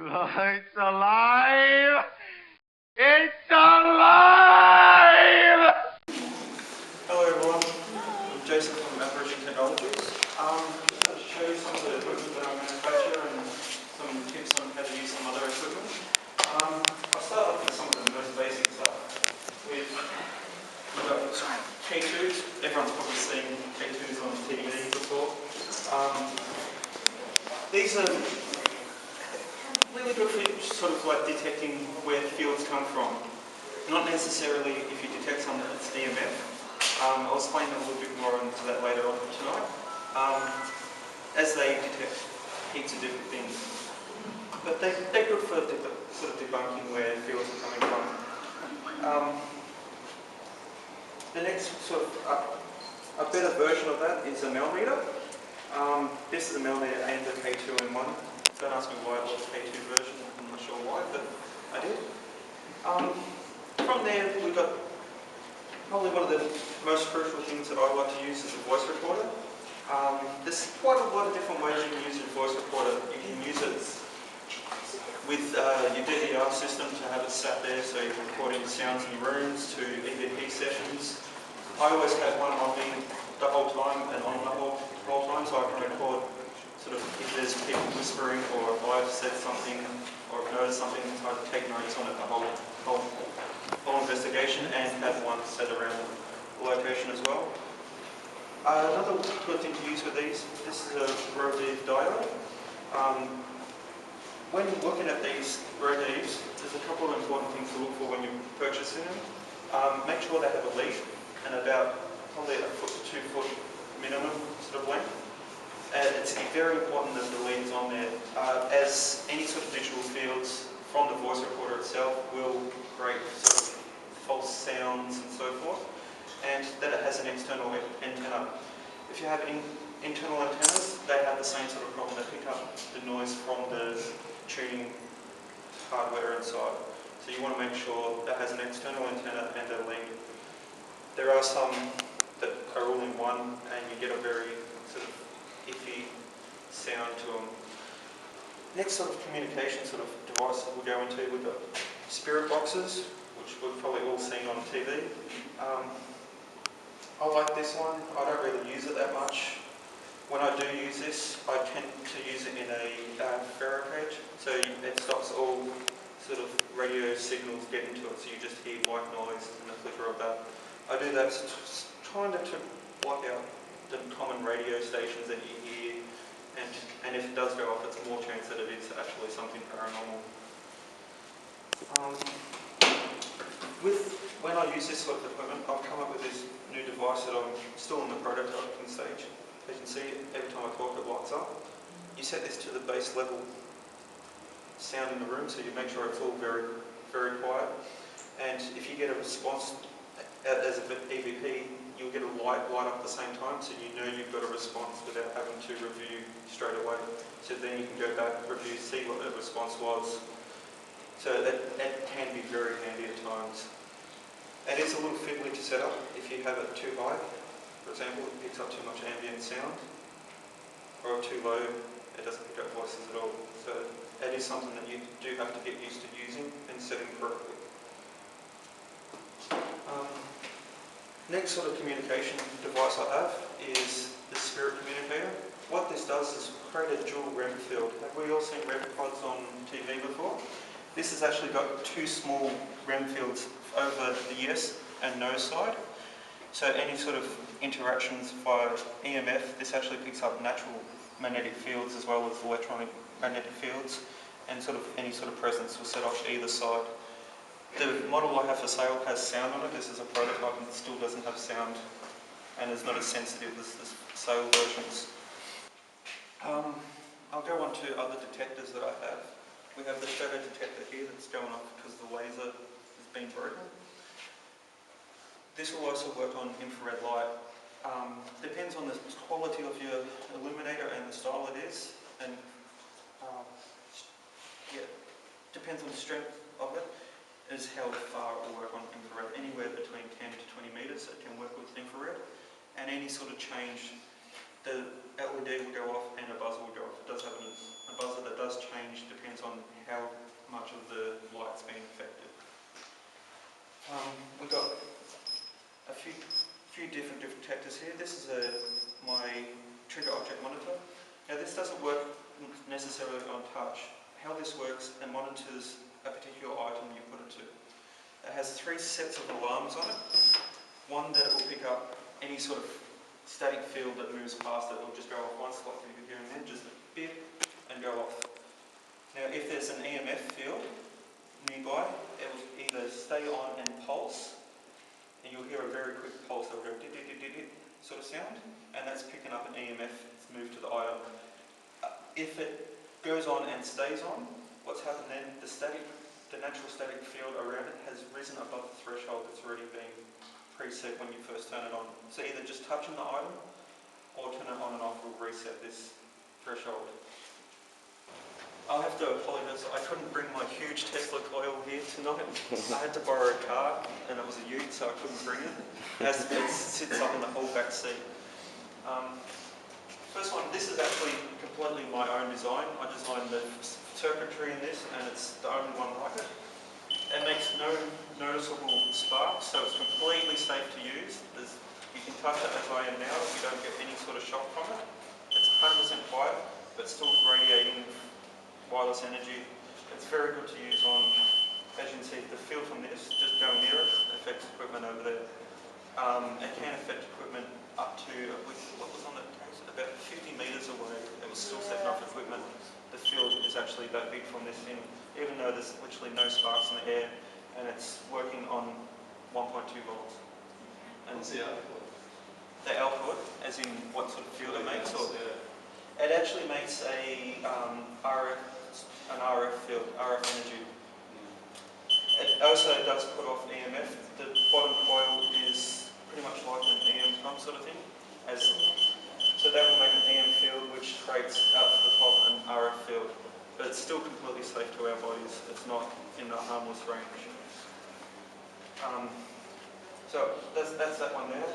It's alive! It's alive! Hello everyone, I'm Jason from Apparition Technologies. I'm going to show you some of the equipment that I manufacture and some tips on how to use some other equipment. I'll start off with some of the most basic stuff. We've got K2s. Everyone's probably seen K2s on TV before. These are really good for sort of like detecting where fields come from. Not necessarily if you detect something that's EMF. I'll explain a little bit more into that later on tonight, as they detect heaps of different things. But they're good for sort of debunking where fields are coming from. The next sort of a better version of that is a millimeter. This is a millimeter and a K2 in one. Don't ask me why I bought the K2 version, I'm not sure why, but I did. From there, we've got probably one of the most crucial things that I like to use is a voice recorder. There's quite a lot of different ways you can use your voice recorder. You can use it with your DVR system to have it sat there so you're recording sounds in your rooms, to EVP sessions. I always have one on me the whole time and on the whole time, so I can record sort of if there's people whispering or if I've said something or I've noticed something, I take notes on it the whole investigation, and have one set around the location as well. Another good thing to use with these, this is a rotative diode. When looking at these rotatives, there's a couple of important things to look for when you're purchasing them. Make sure they have a lead and about probably a foot to 2 foot minimum sort of length. And it's very important that the lead's on there, as any sort of digital fields from the voice recorder itself will create sort of false sounds and so forth, and that it has an external antenna. If you have internal antennas, they have the same sort of problem. They pick up the noise from the tuning hardware inside. So you want to make sure that has an external antenna and a lead. There are some that are all in one, and you get a very sort of iffy sound to them. Next sort of communication sort of device that we'll go into, we've got spirit boxes, which we've probably all seen on TV. I like this one. I don't really use it that much. When I do use this, I tend to use it in a Faro cage, so it stops all sort of radio signals getting to it, so you just hear white noise and the flicker of that. I do that kind of to block out the common radio stations that you hear, and if it does go off, it's more chance that it is actually something paranormal. When I use this sort of equipment, I've come up with this new device that I'm still in the prototyping stage. As you can see, every time I talk it lights up. You set this to the base level sound in the room, so you make sure it's all very, very quiet. And if you get a response as an EVP, you'll get a light up at the same time, so you know you've got a response without having to review straight away. So then you can go back, review, see what the response was. So that can be very handy at times. It is a little fiddly to set up if you have it too high. For example, it picks up too much ambient sound, or too low, it doesn't pick up voices at all. So that is something that you do have to get used to using and setting correctly. Next sort of communication device I have is the spirit communicator. What this does is create a dual REM field. Have we all seen REM pods on TV before? This has actually got two small REM fields over the yes and no side. So any sort of interactions via EMF, this actually picks up natural magnetic fields as well as electronic magnetic fields, and sort of any sort of presence will set off either side. The model I have for sale has sound on it. This is a prototype and it still doesn't have sound and is not as sensitive as the sale versions. I'll go on to other detectors that I have. We have the shadow detector here that's going off because the laser has been broken. This will also work on infrared light. Depends on the quality of your illuminator and the style it is, and depends on the strength of it, is how far it will work on infrared. Anywhere between 10 to 20 metres it can work with infrared, and any sort of change the LED will go off and a buzzer will go off. It does have a buzzer that does change, depends on how much of the light's being affected. We've got a few different detectors here. This is my trigger object monitor. Now this doesn't work necessarily on touch. How this works, it monitors a particular item you put it to. It has 3 sets of alarms on it. One that it will pick up any sort of static field that moves past it. It will just go off once, like you can hear in there, just a bit and go off. Now if there's an EMF field nearby, it will either stay on and pulse, and you'll hear a very quick pulse that will go dit sort of sound, and that's picking up an EMF that's moved to the item. If it goes on and stays on, what's happened then, the natural static field around it has risen above the threshold that's already been preset when you first turn it on. So either just touching the item or turn it on and off will reset this threshold. I'll have to apologise, I couldn't bring my huge Tesla coil here tonight. I had to borrow a car and it was a ute, so I couldn't bring it. It sits up in the whole back seat. First one, this is actually completely my own design. I designed the circuitry in this and it's the only one like it. It makes no noticeable sparks, so it's completely safe to use. You can touch it as I am now, you don't get any sort of shock from it. It's 100% quiet, but still radiating wireless energy. It's very good to use on, as you can see, the field from this, just go near it, affects equipment over there. It can affect equipment up to, what was on the case, about 50 metres away. It was still setting off equipment. The field is actually that big from this thing, even though there's literally no sparks in the air, and it's working on 1.2 volts. And what's the output? The output, as in what sort of field it makes, or it actually makes an RF field, RF energy. It also does put off EMF. The bottom coil is pretty much like an EM pump sort of thing. So that will make an EM field which creates out to the top an RF field. But it's still completely safe to our bodies. It's not in the harmless range. So that's that one there.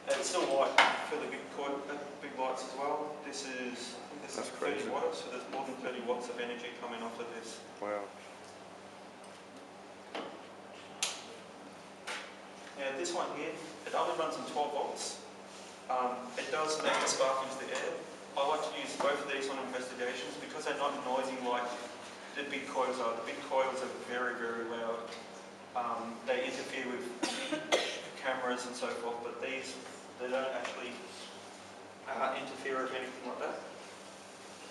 It's still light, fairly big lights as well. This is, I think this is 30 watts, so there's more than 30 watts of energy coming off of this. Wow. Now this one here, it only runs on 12 volts. It does make a spark into the air. I like to use both of these on investigations because they're not noisy like the big coils are. The big coils are very, very loud. They interfere with cameras and so forth, but these, they don't actually interfere with anything like that.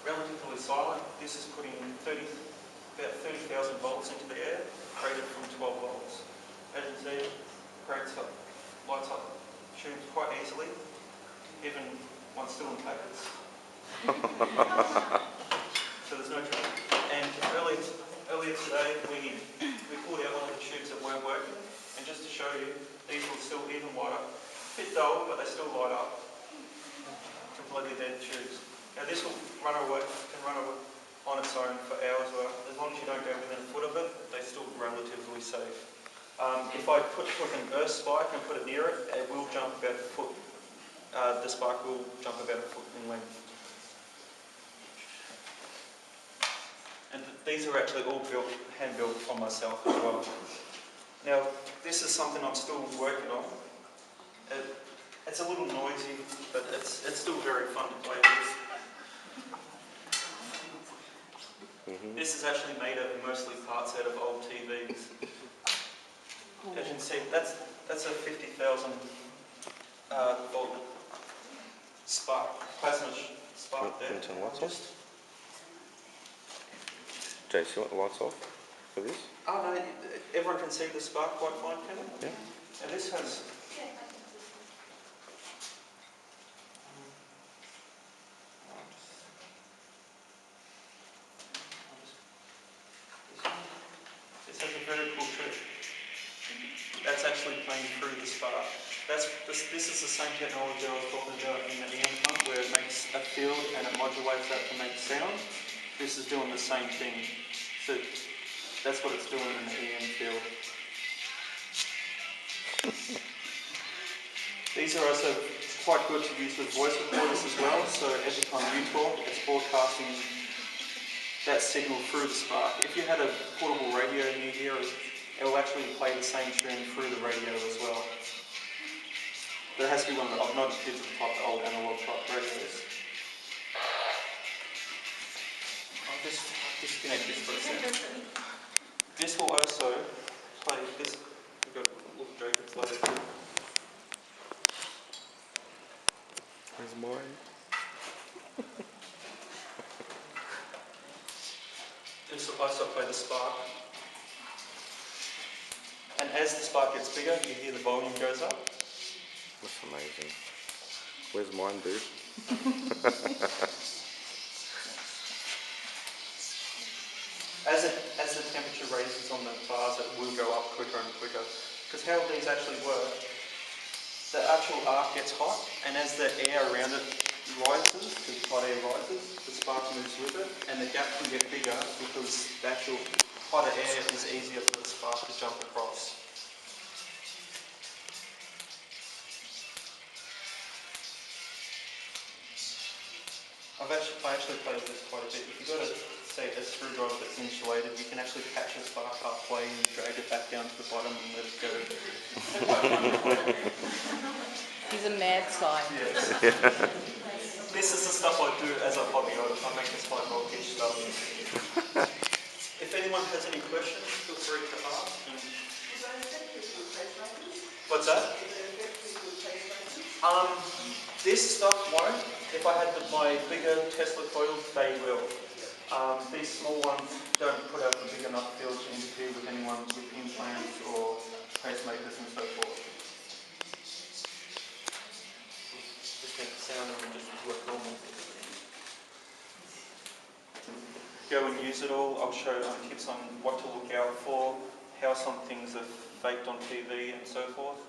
Relatively silent. This is putting about 30,000 volts into the air, created from 12 volts. As you can see, lights up tubes quite easily, even once still in packets. So there's no trouble. And earlier today, we pulled out one of the tubes that weren't working, and just to show you, these will still even light up. A bit dull, but they still light up. Completely dead tubes. Now this will can run on its own for hours, or as long as you don't go within a foot of it, they're still relatively safe. If I took an earth spike and put it near it, it will jump about a foot. The spark will jump about a foot in length. And these are actually all hand-built on myself as well. Now, this is something I'm still working on. It's a little noisy, but it's still very fun to play with. This is actually made of mostly parts out of old TVs. As you can see, that's a 50,000 volt spark, plasma spark there. Turn the lights off. Jace, you want the lights off for this? Oh no, everyone can see the spark quite fine, can they? Yeah. And this has... This has a very cool trick. That's actually playing through the spark. This is the same technology I was talking about in the EM pump, where it makes a field and it modulates that to make sound. This is doing the same thing. So that's what it's doing in the EM field. These are also quite good to use with voice recorders as well, so every time you talk, it's broadcasting that signal through the spark. If you had a portable radio near here, it will actually play the same tune through the radio as well. But it has to be one of the not digital type, the old analog type radios. I'll just disconnect this for a second. This will also play this. We've got a little joke that's loaded. Where's mine? This will also play the spark. And as the spark gets bigger, you hear the volume goes up. That's amazing. Where's mine, dude? As the temperature raises on the bars, it will go up quicker and quicker. Because how these actually work, the actual arc gets hot, and as the air around it rises, the hot air rises, the spark moves with it, and the gap can get bigger because the actual hotter air is easier for the spark to jump across. I actually played with this quite a bit. If you've got a screwdriver that's insulated, you can actually catch a spark halfway and drag it back down to the bottom and let it go. He's a mad scientist. Yes. This is the stuff I do as a hobby. I make this like roll pitch stuff. If anyone has any questions, feel free to ask. What's that? This stuff won't. If I had my bigger Tesla coils, they will. These small ones don't put out a big enough field to interfere with anyone with implants or pacemakers and so forth. Just make the sound and just work normal. Go and use it all. I'll show tips on what to look out for, how some things are faked on TV and so forth.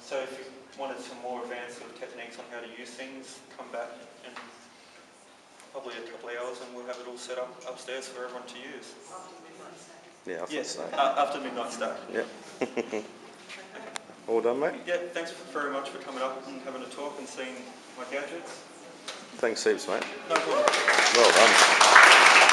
So if you wanted some more advanced sort of techniques on how to use things, come back in probably a couple of hours and we'll have it all set up upstairs for everyone to use. Yeah, I yes, thought so. After midnight start. Yep. All done, mate? Yeah, thanks very much for coming up and having a talk and seeing my gadgets. Thanks heaps, mate. No problem. Well done.